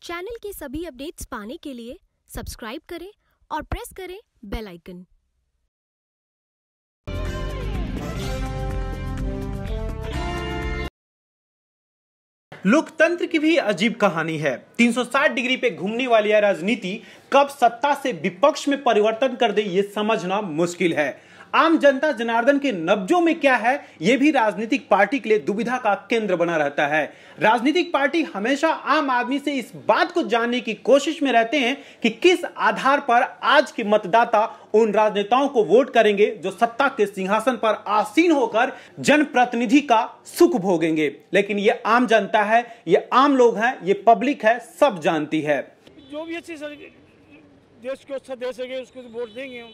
Channel के सभी updates पाने के लिए सब्सक्राइब करें और प्रेस करें बेल आइकन। लोकतंत्र की भी अजीब कहानी है। 360 डिग्री पे घूमने वाली यह राजनीति कब सत्ता से विपक्ष में परिवर्तन कर दे, ये समझना मुश्किल है। आम जनता जनार्दन के नब्जों में क्या है, यह भी राजनीतिक पार्टी के लिए दुविधा का केंद्र बना रहता है। राजनीतिक पार्टी हमेशा आम आदमी से इस बात को जानने की कोशिश में रहते हैं कि किस आधार पर आज के मतदाता उन राजनेताओं को वोट करेंगे जो सत्ता के सिंहासन पर आसीन होकर जनप्रतिनिधि का सुख भोगेंगे। लेकिन ये आम जनता है, ये आम लोग हैं, ये पब्लिक है, सब जानती है। जो भी अच्छी देश को अच्छा दे सके उसको वोट देंगे।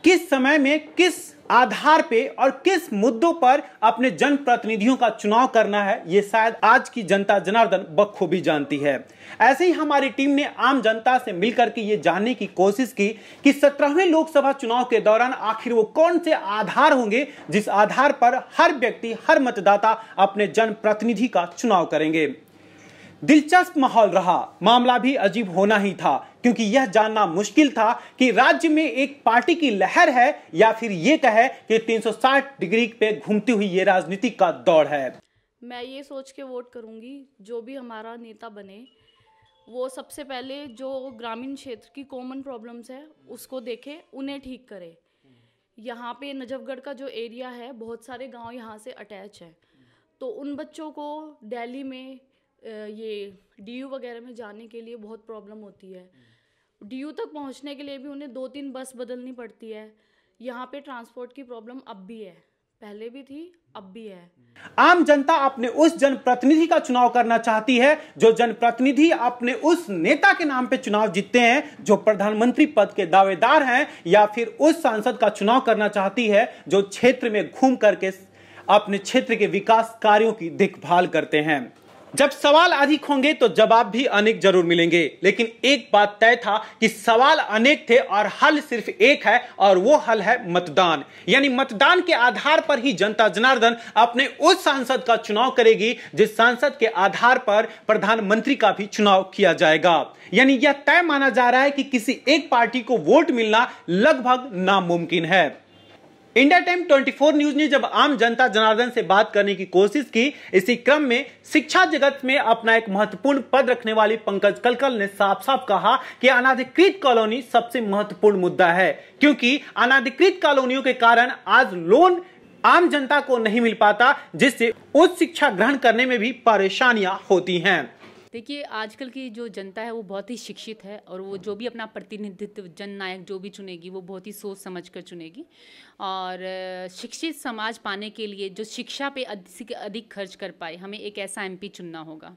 किस समय में किस आधार पे और किस मुद्दों पर अपने जनप्रतिनिधियों का चुनाव करना है, ये शायद आज की जनता जनार्दन बखूबी जानती है। ऐसे ही हमारी टीम ने आम जनता से मिलकर के ये जानने की कोशिश की कि 17वें लोकसभा चुनाव के दौरान आखिर वो कौन से आधार होंगे जिस आधार पर हर व्यक्ति, हर मतदाता अपने जनप्रतिनिधि का चुनाव करेंगे। दिलचस्प माहौल रहा, मामला भी अजीब होना ही था, क्योंकि यह जानना मुश्किल था कि राज्य में एक पार्टी की लहर है या फिर ये कहे कि 360 डिग्री पे घूमती हुई ये राजनीति का दौड़ है। मैं ये सोच के वोट करूंगी जो भी हमारा नेता बने वो सबसे पहले जो ग्रामीण क्षेत्र की कॉमन प्रॉब्लम्स है उसको देखे, उन्हें ठीक करे। यहाँ पे नजफगढ़ का जो एरिया है, बहुत सारे गांव यहाँ से अटैच है, तो उन बच्चों को दिल्ली में ये डीयू वगैरह में जाने के लिए बहुत प्रॉब्लम होती है। डीयू तक पहुंचने के लिए भी उन्हें 2-3 बस बदलनी पड़ती है। यहाँ पे ट्रांसपोर्ट की प्रॉब्लम अब भी है, पहले भी थी, अब भी है। आम जनता अपने उस जनप्रतिनिधि का चुनाव करना चाहती है जो जनप्रतिनिधि अपने उस नेता के नाम पे चुनाव जीतते हैं जो प्रधानमंत्री पद के दावेदार हैं, या फिर उस सांसद का चुनाव करना चाहती है जो क्षेत्र में घूम करके अपने क्षेत्र के विकास कार्यों की देखभाल करते हैं। जब सवाल अधिक होंगे तो जवाब भी अनेक जरूर मिलेंगे, लेकिन एक बात तय था कि सवाल अनेक थे और हल सिर्फ एक है, और वो हल है मतदान। यानी मतदान के आधार पर ही जनता जनार्दन अपने उस सांसद का चुनाव करेगी जिस सांसद के आधार पर प्रधानमंत्री का भी चुनाव किया जाएगा। यानी यह तय माना जा रहा है कि किसी एक पार्टी को वोट मिलना लगभग नामुमकिन है। इंडिया टाइम 24 न्यूज ने जब आम जनता जनार्दन से बात करने की कोशिश की, इसी क्रम में शिक्षा जगत में अपना एक महत्वपूर्ण पद रखने वाली पंकज कलकल ने साफ साफ कहा कि अनाधिकृत कॉलोनी सबसे महत्वपूर्ण मुद्दा है, क्योंकि अनाधिकृत कॉलोनियों के कारण आज लोन आम जनता को नहीं मिल पाता, जिससे उच्च शिक्षा ग्रहण करने में भी परेशानियां होती हैं। देखिए, आजकल की जो जनता है वो बहुत ही शिक्षित है, और वो जो भी अपना प्रतिनिधित्व जननायक जो भी चुनेगी वो बहुत ही सोच समझ कर चुनेगी। और शिक्षित समाज पाने के लिए जो शिक्षा पे अधिक से अधिक खर्च कर पाए, हमें एक ऐसा एमपी चुनना होगा।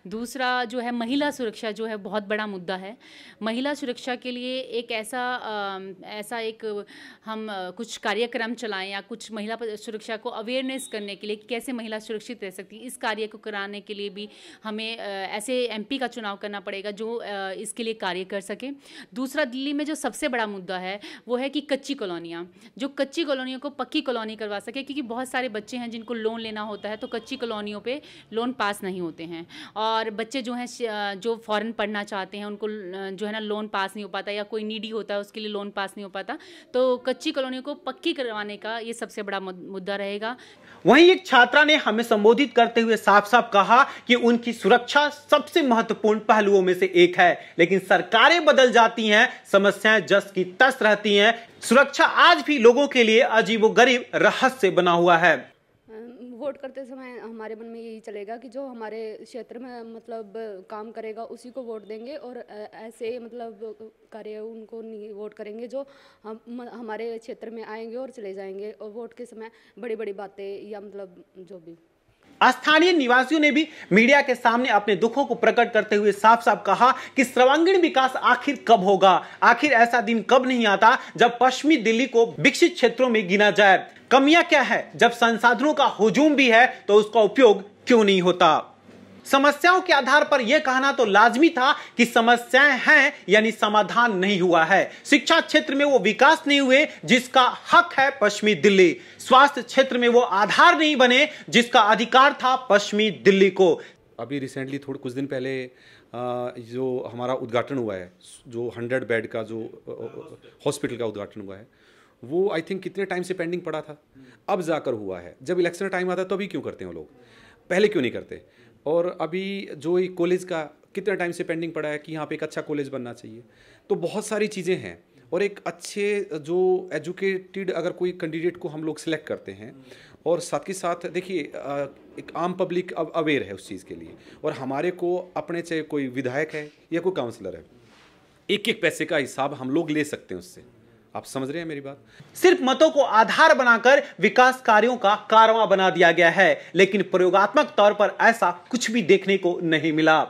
दूसरा जो है महिला सुरक्षा, जो है बहुत बड़ा मुद्दा है। महिला सुरक्षा के लिए एक ऐसा एक हम कुछ कार्यक्रम चलाएं, या कुछ महिला सुरक्षा को अवेयरनेस करने के लिए कि कैसे महिला सुरक्षित रह सकती है, इस कार्य को कराने के लिए भी हमें ऐसे एमपी का चुनाव करना पड़ेगा जो इसके लिए कार्य कर सके। दूसरा, दिल्ली में जो सबसे बड़ा मुद्दा है वो है कि कच्ची कॉलोनियाँ, जो कच्ची कॉलोनियों को पक्की कॉलोनी करवा सके, क्योंकि बहुत सारे बच्चे हैं जिनको लोन लेना होता है तो कच्ची कॉलोनियों पे लोन पास नहीं होते हैं, और बच्चे जो हैं जो फॉरेन पढ़ना चाहते हैं उनको जो है ना लोन पास नहीं हो पाता, या कोई नीडी होता है उसके लिए लोन पास नहीं हो पाता। तो कच्ची कॉलोनियों को पक्की करवाने का ये सबसे बड़ा मुद्दा रहेगा। वहीं एक छात्रा ने हमें संबोधित करते हुए साफ साफ कहा कि उनकी सुरक्षा सबसे महत्वपूर्ण पहलुओं में से एक है, लेकिन सरकारें बदल जाती हैं, समस्याएं जस की तस रहती हैं, सुरक्षा आज भी लोगों के लिए अजीबोगरीब रहस्य बना हुआ है। वोट करते समय हमारे मन में यही चलेगा कि जो हमारे क्षेत्र में मतलब काम करेगा उसी को वोट देंगे, और ऐसे मतलब कार्य उनको नहीं वोट करेंगे जो हमारे क्षेत्र में आएंगे और चले जाएंगे, और वोट के समय बड़ी बड़ी बातें या मतलब जो भी। स्थानीय निवासियों ने भी मीडिया के सामने अपने दुखों को प्रकट करते हुए साफ साफ कहा कि सर्वांगीण विकास आखिर कब होगा, आखिर ऐसा दिन कब नहीं आता जब पश्चिमी दिल्ली को विकसित क्षेत्रों में गिना जाए। कमियां क्या है, जब संसाधनों का हुजूम भी है तो उसका उपयोग क्यों नहीं होता। समस्याओं के आधार पर यह कहना तो लाजमी था कि समस्याएं हैं यानी समाधान नहीं हुआ है। शिक्षा क्षेत्र में वो विकास नहीं हुए जिसका हक है पश्चिमी दिल्ली। स्वास्थ्य क्षेत्र में वो आधार नहीं बने जिसका अधिकार था पश्चिमी दिल्ली को। अभी रिसेंटली कुछ दिन पहले जो हमारा उद्घाटन हुआ है, जो 100 बेड का जो हॉस्पिटल का उद्घाटन हुआ है, वो आई थिंक कितने टाइम से पेंडिंग पड़ा था, अब जाकर हुआ है। जब इलेक्शन टाइम आता है तो अभी क्यों करते हैं वो लोग, पहले क्यों नहीं करते? और अभी जो ये कॉलेज का कितने टाइम से पेंडिंग पड़ा है कि यहाँ पे एक अच्छा कॉलेज बनना चाहिए। तो बहुत सारी चीज़ें हैं, और एक अच्छे जो एजुकेटेड अगर कोई कैंडिडेट को हम लोग सिलेक्ट करते हैं, और साथ के साथ देखिए एक आम पब्लिक अब अवेयर है उस चीज़ के लिए, और हमारे को अपने चाहे कोई विधायक है या कोई काउंसलर है, एक एक पैसे का हिसाब हम लोग ले सकते हैं उससे। आप समझ रहे हैं मेरी बात? सिर्फ मतों को आधार बनाकर विकास कार्यों का कारवां बना दिया गया है, लेकिन प्रयोगात्मक तौर पर ऐसा कुछ भी देखने को नहीं मिला।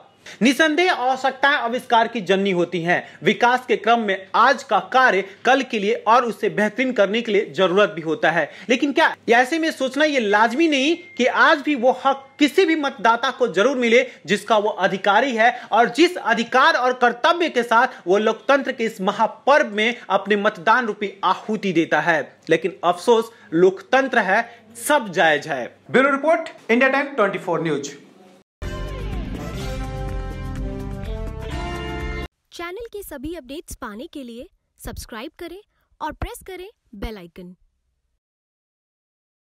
निसंदेह आवश्यकताएं आविष्कार की जननी होती हैं। विकास के क्रम में आज का कार्य कल के लिए और उससे बेहतरीन करने के लिए जरूरत भी होता है, लेकिन क्या ऐसे में सोचना ये लाजमी नहीं कि आज भी वो हक किसी भी मतदाता को जरूर मिले जिसका वो अधिकारी है, और जिस अधिकार और कर्तव्य के साथ वो लोकतंत्र के इस महापर्व में अपने मतदान रूपी आहुति देता है। लेकिन अफसोस, लोकतंत्र है, सब जायज है। Bureau report, India time 24 news. Channel की सभी अपडेट्स पाने के लिए सब्सक्राइब करें और प्रेस करें बेल आइकन।